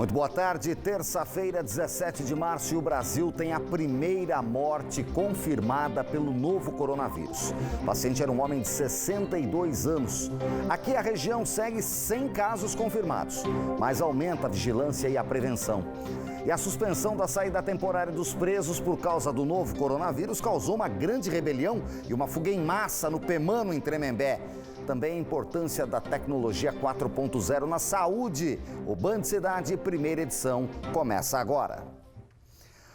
Muito boa tarde, terça-feira, 17 de março, e o Brasil tem a primeira morte confirmada pelo novo coronavírus. O paciente era um homem de 62 anos. Aqui a região segue sem casos confirmados, mas aumenta a vigilância e a prevenção. E a suspensão da saída temporária dos presos por causa do novo coronavírus causou uma grande rebelião e uma fuga em massa no Pemano, em Tremembé. Também a importância da tecnologia 4.0 na saúde. O Band Cidade, primeira edição, começa agora.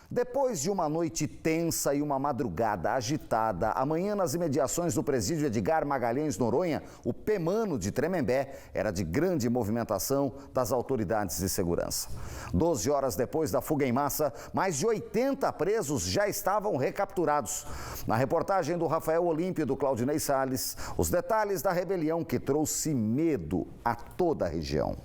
Depois de uma noite tensa e uma madrugada agitada, amanhã nas imediações do presídio Edgar Magalhães Noronha, o Pemano de Tremembé era de grande movimentação das autoridades de segurança. 12 horas depois da fuga em massa, mais de 80 presos já estavam recapturados. Na reportagem do Rafael Olímpio e do Claudinei Salles, os detalhes da rebelião que trouxe medo a toda a região.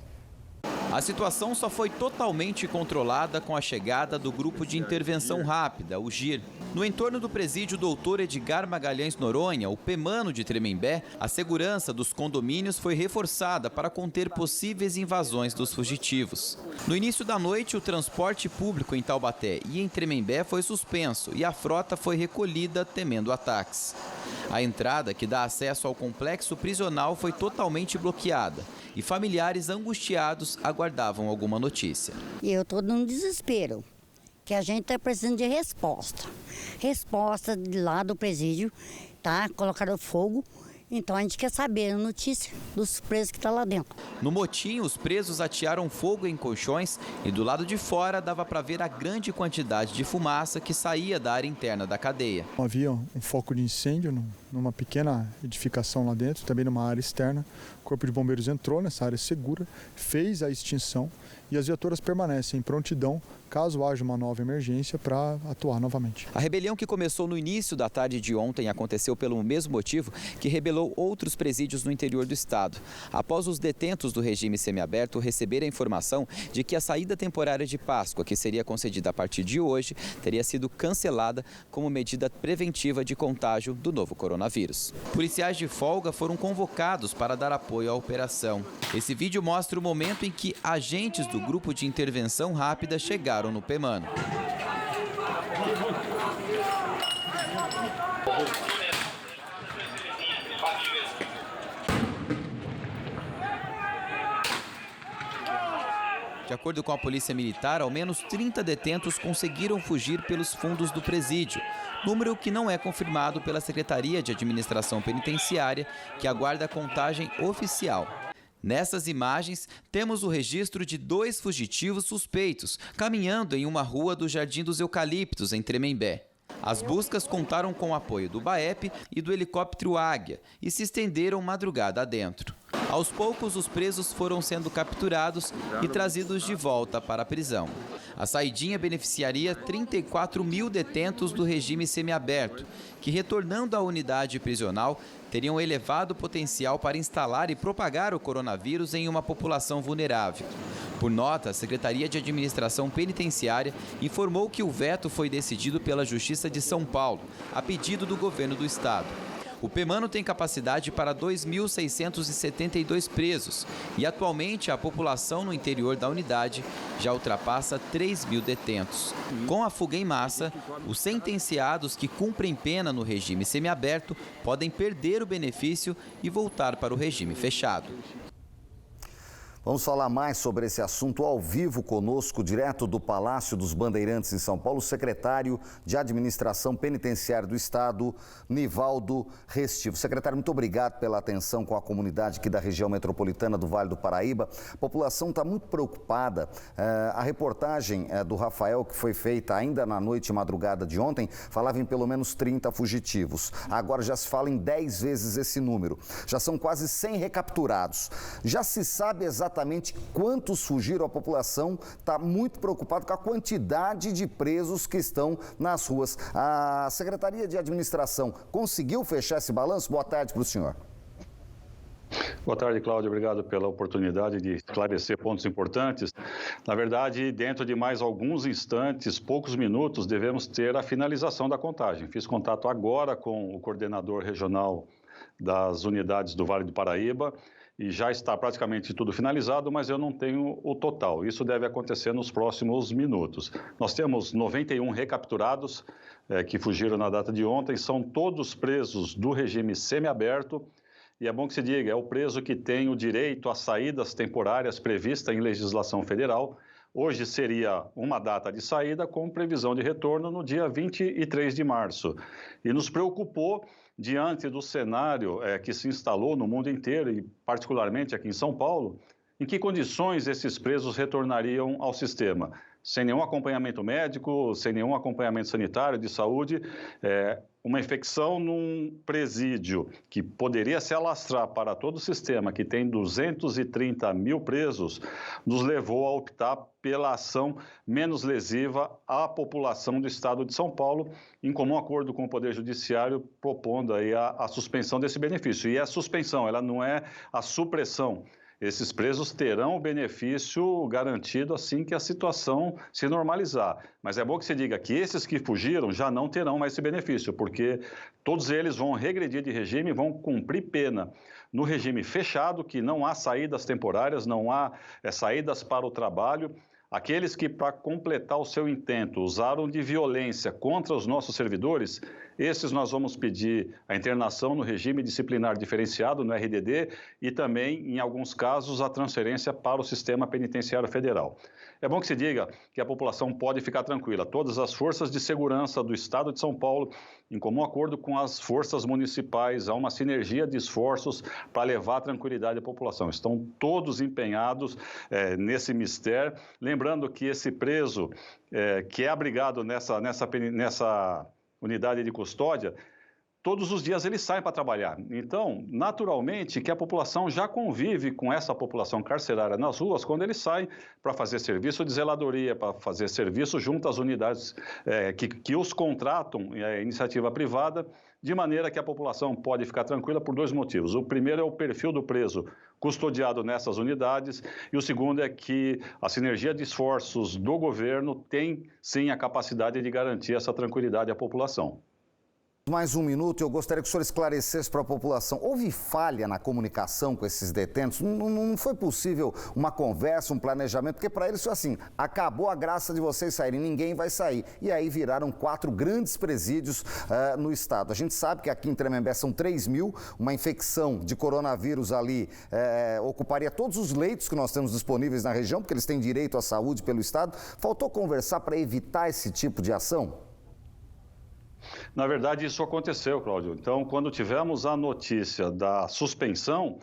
A situação só foi totalmente controlada com a chegada do Grupo de Intervenção Rápida, o GIR. No entorno do presídio Dr. Edgar Magalhães Noronha, o Pemano de Tremembé, a segurança dos condomínios foi reforçada para conter possíveis invasões dos fugitivos. No início da noite, o transporte público em Taubaté e em Tremembé foi suspenso e a frota foi recolhida temendo ataques. A entrada, que dá acesso ao complexo prisional, foi totalmente bloqueada e familiares angustiados aguardavam alguma notícia. E eu estou num desespero, que a gente está precisando de resposta. Resposta de lá do presídio, tá? Colocaram fogo, então a gente quer saber a notícia dos presos que estão lá dentro. No motim, os presos atearam fogo em colchões e do lado de fora dava para ver a grande quantidade de fumaça que saía da área interna da cadeia. Havia um foco de incêndio numa pequena edificação lá dentro, também numa área externa. O Corpo de Bombeiros entrou nessa área segura, fez a extinção e as viaturas permanecem em prontidão caso haja uma nova emergência para atuar novamente. A rebelião que começou no início da tarde de ontem aconteceu pelo mesmo motivo que rebelou outros presídios no interior do estado. Após os detentos do regime semiaberto receberem a informação de que a saída temporária de Páscoa, que seria concedida a partir de hoje, teria sido cancelada como medida preventiva de contágio do novo coronavírus. Policiais de folga foram convocados para dar apoio à operação. Esse vídeo mostra o momento em que agentes do Grupo de Intervenção Rápida chegaram no Pemano. De acordo com a Polícia Militar, ao menos 30 detentos conseguiram fugir pelos fundos do presídio, número que não é confirmado pela Secretaria de Administração Penitenciária, que aguarda a contagem oficial. Nessas imagens, temos o registro de 2 fugitivos suspeitos caminhando em uma rua do Jardim dos Eucaliptos, em Tremembé. As buscas contaram com o apoio do BAEP e do helicóptero Águia e se estenderam madrugada adentro. Aos poucos, os presos foram sendo capturados e trazidos de volta para a prisão. A saidinha beneficiaria 34 mil detentos do regime semiaberto, que, retornando à unidade prisional, teriam elevado potencial para instalar e propagar o coronavírus em uma população vulnerável. Por nota, a Secretaria de Administração Penitenciária informou que o veto foi decidido pela Justiça de São Paulo, a pedido do governo do estado. O Pemano tem capacidade para 2.672 presos e atualmente a população no interior da unidade já ultrapassa 3 mil detentos. Com a fuga em massa, os sentenciados que cumprem pena no regime semiaberto podem perder o benefício e voltar para o regime fechado. Vamos falar mais sobre esse assunto ao vivo conosco, direto do Palácio dos Bandeirantes em São Paulo, o secretário de Administração Penitenciária do Estado, Nivaldo Restivo. Secretário, muito obrigado pela atenção com a comunidade aqui da região metropolitana do Vale do Paraíba. A população está muito preocupada. A reportagem do Rafael, que foi feita ainda na noite e madrugada de ontem, falava em pelo menos 30 fugitivos. Agora já se fala em 10 vezes esse número. Já são quase 100 recapturados. Já se sabe exatamente quantos fugiram. A população está muito preocupada com a quantidade de presos que estão nas ruas. A Secretaria de Administração conseguiu fechar esse balanço? Boa tarde para o senhor. Boa tarde, Cláudio. Obrigado pela oportunidade de esclarecer pontos importantes. Na verdade, dentro de mais alguns instantes, poucos minutos, devemos ter a finalização da contagem. Fiz contato agora com o coordenador regional das unidades do Vale do Paraíba e já está praticamente tudo finalizado, mas eu não tenho o total. Isso deve acontecer nos próximos minutos. Nós temos 91 recapturados que fugiram na data de ontem, são todos presos do regime semiaberto, e é bom que se diga, é o preso que tem o direito às saídas temporárias prevista em legislação federal. Hoje seria uma data de saída com previsão de retorno no dia 23 de março. E nos preocupou, diante do cenário que se instalou no mundo inteiro, e particularmente aqui em São Paulo, em que condições esses presos retornariam ao sistema? Sem nenhum acompanhamento médico, sem nenhum acompanhamento sanitário de saúde, uma infecção num presídio que poderia se alastrar para todo o sistema, que tem 230 mil presos, nos levou a optar pela ação menos lesiva à população do estado de São Paulo, em comum acordo com o Poder Judiciário, propondo aí a suspensão desse benefício. E a suspensão, ela não é a supressão. Esses presos terão o benefício garantido assim que a situação se normalizar. Mas é bom que se diga que esses que fugiram já não terão mais esse benefício, porque todos eles vão regredir de regime e vão cumprir pena. No regime fechado, que não há saídas temporárias, não há saídas para o trabalho, aqueles que, para completar o seu intento, usaram de violência contra os nossos servidores, esses nós vamos pedir a internação no regime disciplinar diferenciado, no RDD, e também, em alguns casos, a transferência para o sistema penitenciário federal. É bom que se diga que a população pode ficar tranquila. Todas as forças de segurança do Estado de São Paulo, em comum acordo com as forças municipais, há uma sinergia de esforços para levar a tranquilidade à população. Estão todos empenhados nesse mistério. Lembrando que esse preso que é abrigado nessa unidade de custódia, todos os dias eles saem para trabalhar. Então, naturalmente, que a população já convive com essa população carcerária nas ruas quando eles saem para fazer serviço de zeladoria, para fazer serviço junto às unidades que os contratam, iniciativa privada, de maneira que a população pode ficar tranquila por dois motivos. O primeiro é o perfil do preso custodiado nessas unidades, e o segundo é que a sinergia de esforços do governo tem, sim, a capacidade de garantir essa tranquilidade à população. Mais um minuto, eu gostaria que o senhor esclarecesse para a população. Houve falha na comunicação com esses detentos? Não foi possível uma conversa, um planejamento? Porque para eles foi assim, acabou a graça de vocês saírem, ninguém vai sair. E aí viraram 4 grandes presídios no estado. A gente sabe que aqui em Tremembé são 3 mil, uma infecção de coronavírus ali ocuparia todos os leitos que nós temos disponíveis na região, porque eles têm direito à saúde pelo estado. Faltou conversar para evitar esse tipo de ação? Na verdade, isso aconteceu, Cláudio. Então, quando tivemos a notícia da suspensão,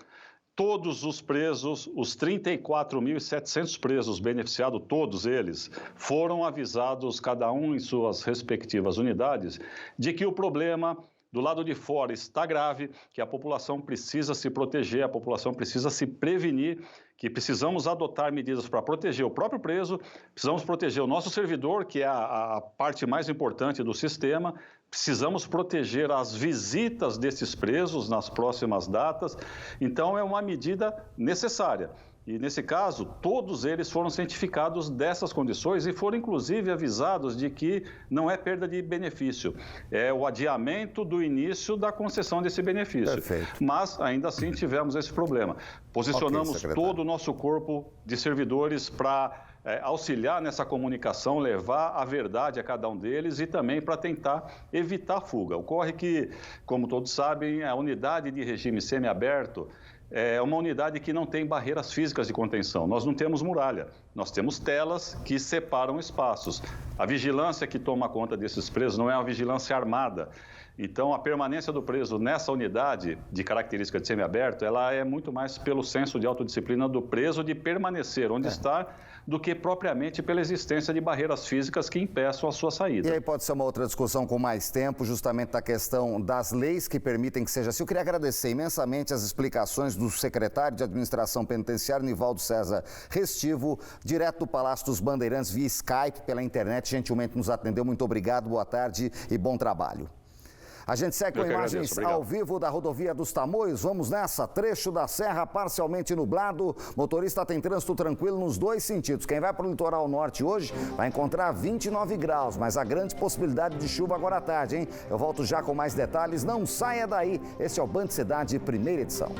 todos os presos, os 34.700 presos beneficiados, todos eles, foram avisados, cada um em suas respectivas unidades, de que o problema do lado de fora está grave, que a população precisa se proteger, a população precisa se prevenir, que precisamos adotar medidas para proteger o próprio preso, precisamos proteger o nosso servidor, que é a parte mais importante do sistema, precisamos proteger as visitas desses presos nas próximas datas. Então, é uma medida necessária. E, nesse caso, todos eles foram cientificados dessas condições e foram, inclusive, avisados de que não é perda de benefício, é o adiamento do início da concessão desse benefício. Perfeito. Mas, ainda assim, tivemos esse problema. Posicionamos todo o nosso corpo de servidores para auxiliar nessa comunicação, levar a verdade a cada um deles e também para tentar evitar a fuga. Ocorre que, como todos sabem, a unidade de regime semiaberto é uma unidade que não tem barreiras físicas de contenção. Nós não temos muralha, nós temos telas que separam espaços. A vigilância que toma conta desses presos não é uma vigilância armada. Então, a permanência do preso nessa unidade de característica de semiaberto, ela é muito mais pelo senso de autodisciplina do preso de permanecer onde está, do que propriamente pela existência de barreiras físicas que impeçam a sua saída. E aí pode ser uma outra discussão com mais tempo, justamente da questão das leis que permitem que seja assim. Eu queria agradecer imensamente as explicações do secretário de Administração Penitenciária, Nivaldo César Restivo, direto do Palácio dos Bandeirantes, via Skype, pela internet, gentilmente nos atendeu. Muito obrigado, boa tarde e bom trabalho. A gente segue com imagens ao vivo da rodovia dos Tamoios. Vamos nessa, trecho da serra parcialmente nublado. Motorista tem trânsito tranquilo nos dois sentidos. Quem vai para o litoral norte hoje vai encontrar 29 graus, mas há grande possibilidade de chuva agora à tarde, hein? Eu volto já com mais detalhes. Não saia daí. Esse é o Band Cidade, primeira edição.